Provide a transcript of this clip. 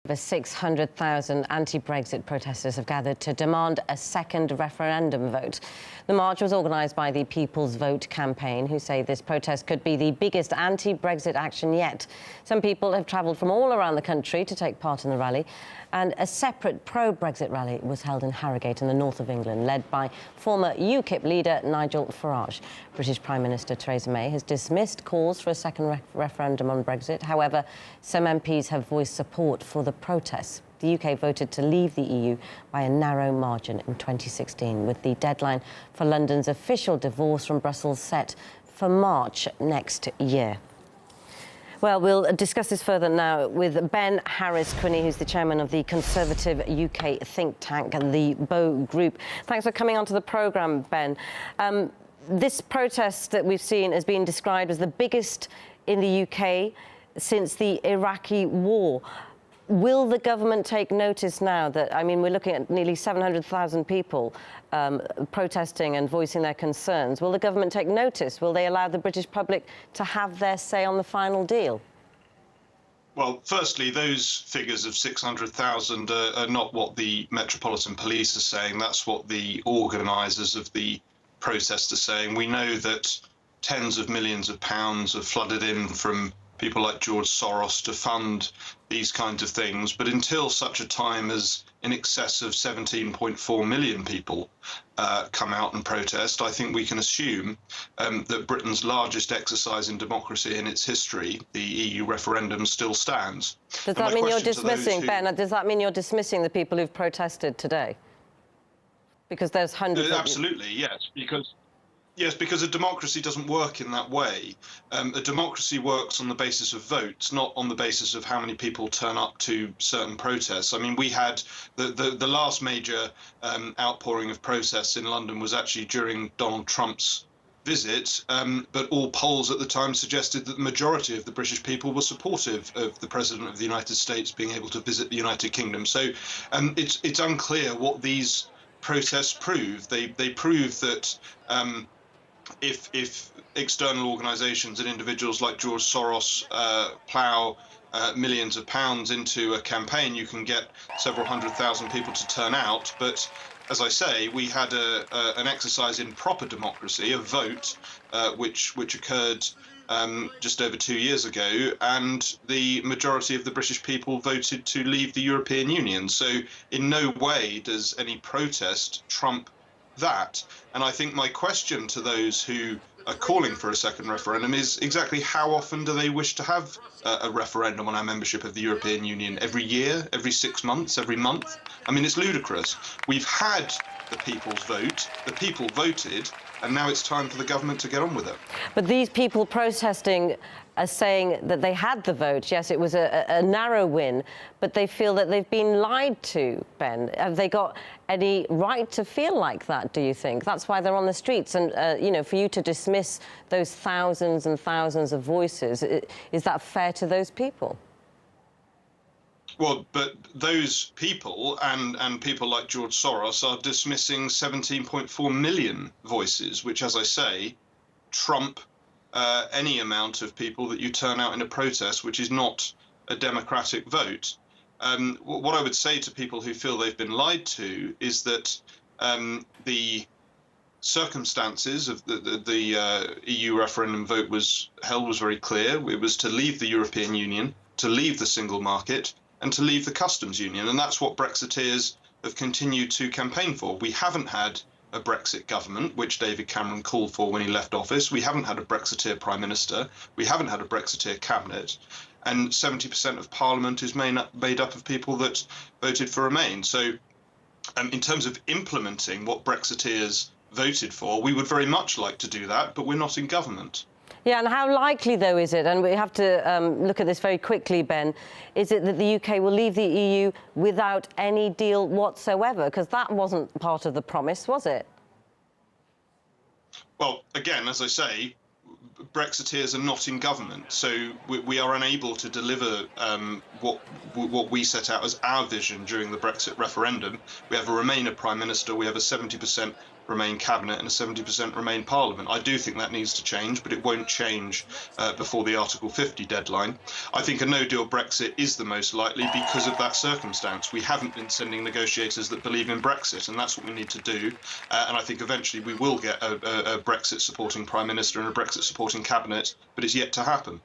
Over 600,000 anti-Brexit protesters have gathered to demand a second referendum vote. The march was organised by the People's Vote campaign, who say this protest could be the biggest anti-Brexit action yet. Some people have travelled from all around the country to take part in the rally, and a separate pro-Brexit rally was held in Harrogate in the north of England, led by former UKIP leader Nigel Farage. British Prime Minister Theresa May has dismissed calls for a second referendum on Brexit. However, some MPs have voiced support for the protests. The UK voted to leave the EU by a narrow margin in 2016, with the deadline for London's official divorce from Brussels set for March next year. Well, we'll discuss this further now with Ben Harris-Quinney, who's the chairman of the Conservative UK think tank and the Bow Group. Thanks for coming onto the programme, Ben. This protest that we've seen has been described as the biggest in the UK since the Iraqi war. Will the government take notice now that, I mean, we're looking at nearly 700,000 people protesting and voicing their concerns? Will the government take notice? Will they allow the British public to have their say on the final deal? Well, firstly, those figures of 600,000 are not what the Metropolitan Police are saying. That's what the organisers of the protest are saying. We know that tens of millions of pounds have flooded in from people like George Soros to fund these kinds of things. But until such a time as in excess of 17.4 million people come out and protest, I think we can assume that Britain's largest exercise in democracy in its history, the EU referendum, still stands. Does that mean you're dismissing, Ben, does that mean you're dismissing the people who've protested today? Because there's hundreds Absolutely, yes, because a democracy doesn't work in that way. A democracy works on the basis of votes, not on the basis of how many people turn up to certain protests. I mean, we had the last major outpouring of protests in London was actually during Donald Trump's visit, but all polls at the time suggested that the majority of the British people were supportive of the President of the United States being able to visit the United Kingdom. So it's unclear what these protests prove. They prove that if external organisations and individuals like George Soros plough millions of pounds into a campaign, you can get several 100,000 people to turn out. But as I say, we had an exercise in proper democracy, a vote, which occurred just over 2 years ago, and the majority of the British people voted to leave the European Union. So in no way does any protest trump that. And I think my question to those who are calling for a second referendum is exactly how often do they wish to have a referendum on our membership of the European Union? Every year, every 6 months, every month? I mean, it's ludicrous. We've had the people's vote, the people voted, and now it's time for the government to get on with it. But these people protesting are saying that they had the vote. Yes, it was a narrow win, but they feel that they've been lied to, Ben. Have they got any right to feel like that, do you think? That's why they're on the streets. And, you know, for you to dismiss those thousands and thousands of voices, is that fair to those people? Well, but those people and people like George Soros are dismissing 17.4 million voices, which, as I say, trump any amount of people that you turn out in a protest, which is not a democratic vote. What I would say to people who feel they've been lied to is that the circumstances of the EU referendum vote was very clear. It was to leave the European Union, to leave the single market, and to leave the customs union. And that's what Brexiteers have continued to campaign for. We haven't had a Brexit government, which David Cameron called for when he left office. We haven't had a Brexiteer Prime Minister. We haven't had a Brexiteer cabinet. And 70% of Parliament is made up of people that voted for Remain. So in terms of implementing what Brexiteers voted for, we would very much like to do that, but we're not in government. Yeah, and how likely, though, is it, and we have to look at this very quickly, Ben, is it that the UK will leave the EU without any deal whatsoever? Because that wasn't part of the promise, was it? Well, again, as I say, Brexiteers are not in government, so we are unable to deliver what we set out as our vision during the Brexit referendum. We have a Remainer Prime Minister, we have a 70% Remain cabinet and a 70% Remain parliament. I do think that needs to change, but it won't change before the Article 50 deadline. I think a no-deal Brexit is the most likely because of that circumstance. We haven't been sending negotiators that believe in Brexit, and that's what we need to do. And I think eventually we will get a Brexit supporting Prime Minister and a Brexit supporting cabinet, but it's yet to happen.